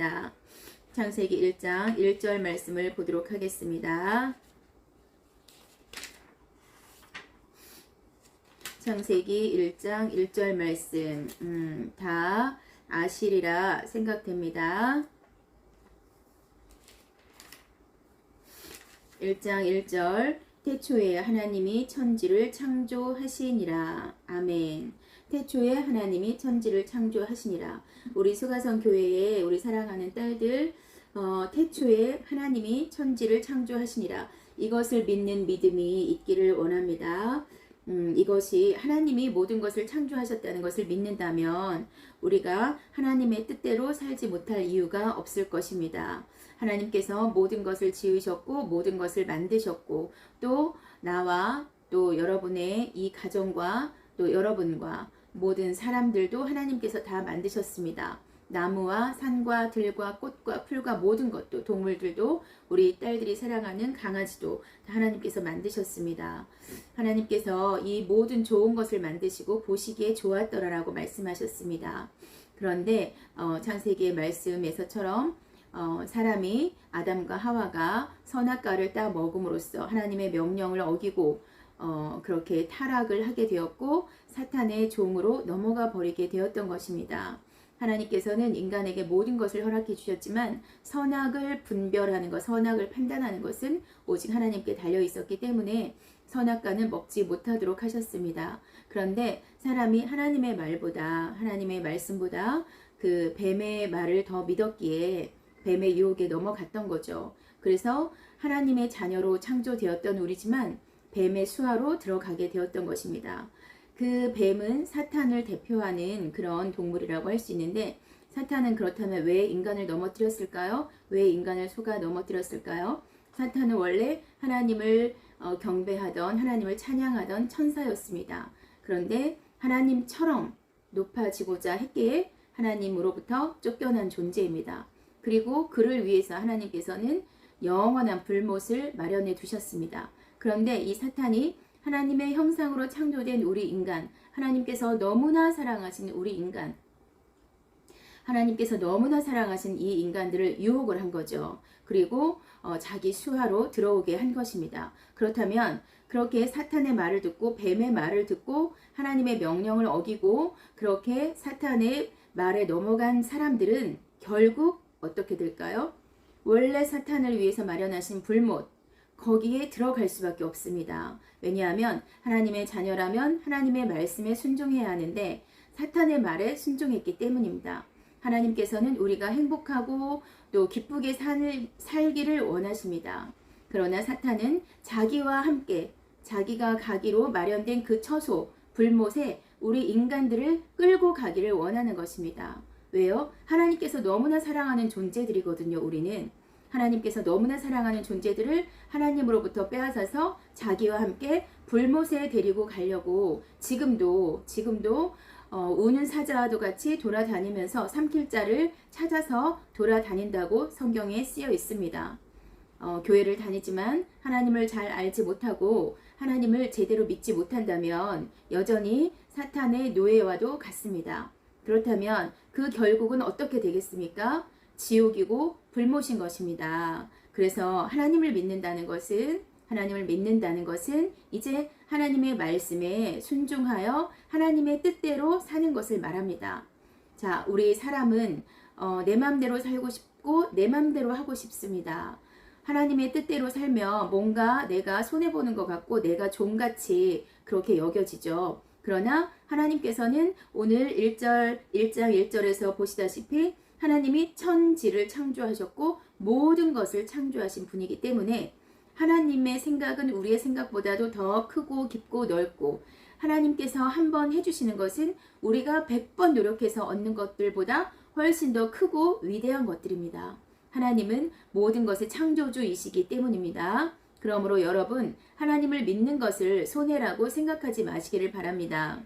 하겠습니다. 창세기 1장 1절 말씀을 보도록 하겠습니다. 창세기 1장 1절 말씀 다 아시리라 생각됩니다. 1장 1절 태초에 하나님이 천지를 창조하시니라. 아멘. 태초에 하나님이 천지를 창조하시니라. 우리 수가성 교회에 우리 사랑하는 딸들 태초에 하나님이 천지를 창조하시니라. 이것을 믿는 믿음이 있기를 원합니다. 이것이 하나님이 모든 것을 창조하셨다는 것을 믿는다면 우리가 하나님의 뜻대로 살지 못할 이유가 없을 것입니다. 하나님께서 모든 것을 지으셨고 모든 것을 만드셨고 또 나와 또 여러분의 이 가정과 또 여러분과 모든 사람들도 하나님께서 다 만드셨습니다. 나무와 산과 들과 꽃과 풀과 모든 것도 동물들도 우리 딸들이 사랑하는 강아지도 다 하나님께서 만드셨습니다. 하나님께서 이 모든 좋은 것을 만드시고 보시기에 좋았더라라고 말씀하셨습니다. 그런데 창세기의 말씀에서처럼 사람이 아담과 하와가 선악과를 따 먹음으로써 하나님의 명령을 어기고 그렇게 타락을 하게 되었고 사탄의 종으로 넘어가 버리게 되었던 것입니다. 하나님께서는 인간에게 모든 것을 허락해 주셨지만 선악을 분별하는 것, 선악을 판단하는 것은 오직 하나님께 달려 있었기 때문에 선악과는 먹지 못하도록 하셨습니다. 그런데 사람이 하나님의 말보다 하나님의 말씀보다 그 뱀의 말을 더 믿었기에 뱀의 유혹에 넘어갔던 거죠. 그래서 하나님의 자녀로 창조되었던 우리지만 뱀의 수하로 들어가게 되었던 것입니다. 그 뱀은 사탄을 대표하는 그런 동물이라고 할 수 있는데 사탄은 그렇다면 왜 인간을 넘어뜨렸을까요? 왜 인간을 속아 넘어뜨렸을까요? 사탄은 원래 하나님을 경배하던 하나님을 찬양하던 천사였습니다. 그런데 하나님처럼 높아지고자 했기에 하나님으로부터 쫓겨난 존재입니다. 그리고 그를 위해서 하나님께서는 영원한 불못을 마련해 두셨습니다. 그런데 이 사탄이 하나님의 형상으로 창조된 우리 인간, 하나님께서 너무나 사랑하신 우리 인간, 하나님께서 너무나 사랑하신 이 인간들을 유혹을 한 거죠. 그리고 자기 수하로 들어오게 한 것입니다. 그렇다면 그렇게 사탄의 말을 듣고 뱀의 말을 듣고 하나님의 명령을 어기고 그렇게 사탄의 말에 넘어간 사람들은 결국 어떻게 될까요? 원래 사탄을 위해서 마련하신 불못, 거기에 들어갈 수밖에 없습니다. 왜냐하면 하나님의 자녀라면 하나님의 말씀에 순종해야 하는데 사탄의 말에 순종했기 때문입니다. 하나님께서는 우리가 행복하고 또 기쁘게 살기를 원하십니다. 그러나 사탄은 자기와 함께 자기가 가기로 마련된 그 처소, 불못에 우리 인간들을 끌고 가기를 원하는 것입니다. 왜요? 하나님께서 너무나 사랑하는 존재들이거든요. 우리는 하나님께서 너무나 사랑하는 존재들을 하나님으로부터 빼앗아서 자기와 함께 불못에 데리고 가려고 지금도 우는 사자와도 같이 돌아다니면서 삼킬 자를 찾아서 돌아다닌다고 성경에 쓰여 있습니다. 교회를 다니지만 하나님을 잘 알지 못하고 하나님을 제대로 믿지 못한다면 여전히 사탄의 노예와도 같습니다. 그렇다면 그 결국은 어떻게 되겠습니까? 지옥이고 불못인 것입니다. 그래서 하나님을 믿는다는 것은 이제 하나님의 말씀에 순종하여 하나님의 뜻대로 사는 것을 말합니다. 자, 우리 사람은 내 맘대로 살고 싶고 내 맘대로 하고 싶습니다. 하나님의 뜻대로 살면 뭔가 내가 손해보는 것 같고 내가 종같이 그렇게 여겨지죠. 그러나 하나님께서는 오늘 1장 1절에서 보시다시피 하나님이 천지를 창조하셨고 모든 것을 창조하신 분이기 때문에 하나님의 생각은 우리의 생각보다도 더 크고 깊고 넓고 하나님께서 한번 해주시는 것은 우리가 100번 노력해서 얻는 것들보다 훨씬 더 크고 위대한 것들입니다. 하나님은 모든 것의 창조주이시기 때문입니다. 그러므로 여러분 하나님을 믿는 것을 손해라고 생각하지 마시기를 바랍니다.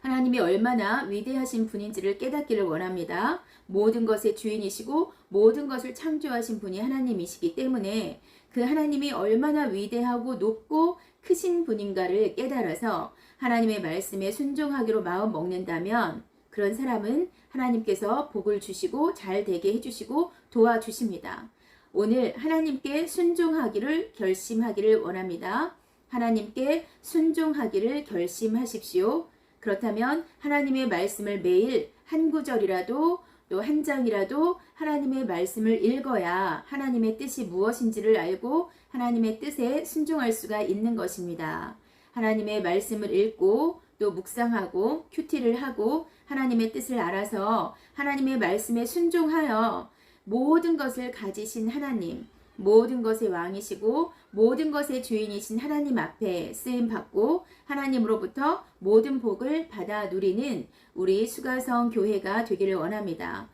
하나님이 얼마나 위대하신 분인지를 깨닫기를 원합니다. 모든 것의 주인이시고 모든 것을 창조하신 분이 하나님이시기 때문에 그 하나님이 얼마나 위대하고 높고 크신 분인가를 깨달아서 하나님의 말씀에 순종하기로 마음 먹는다면 그런 사람은 하나님께서 복을 주시고 잘 되게 해주시고 도와주십니다. 오늘 하나님께 순종하기를 결심하기를 원합니다. 하나님께 순종하기를 결심하십시오. 그렇다면 하나님의 말씀을 매일 한 구절이라도 또 한 장이라도 하나님의 말씀을 읽어야 하나님의 뜻이 무엇인지를 알고 하나님의 뜻에 순종할 수가 있는 것입니다. 하나님의 말씀을 읽고 또 묵상하고 큐티를 하고 하나님의 뜻을 알아서 하나님의 말씀에 순종하여 모든 것을 가지신 하나님, 모든 것의 왕이시고 모든 것의 주인이신 하나님 앞에 쓰임 받고 하나님으로부터 모든 복을 받아 누리는 우리 수가성 교회가 되기를 원합니다.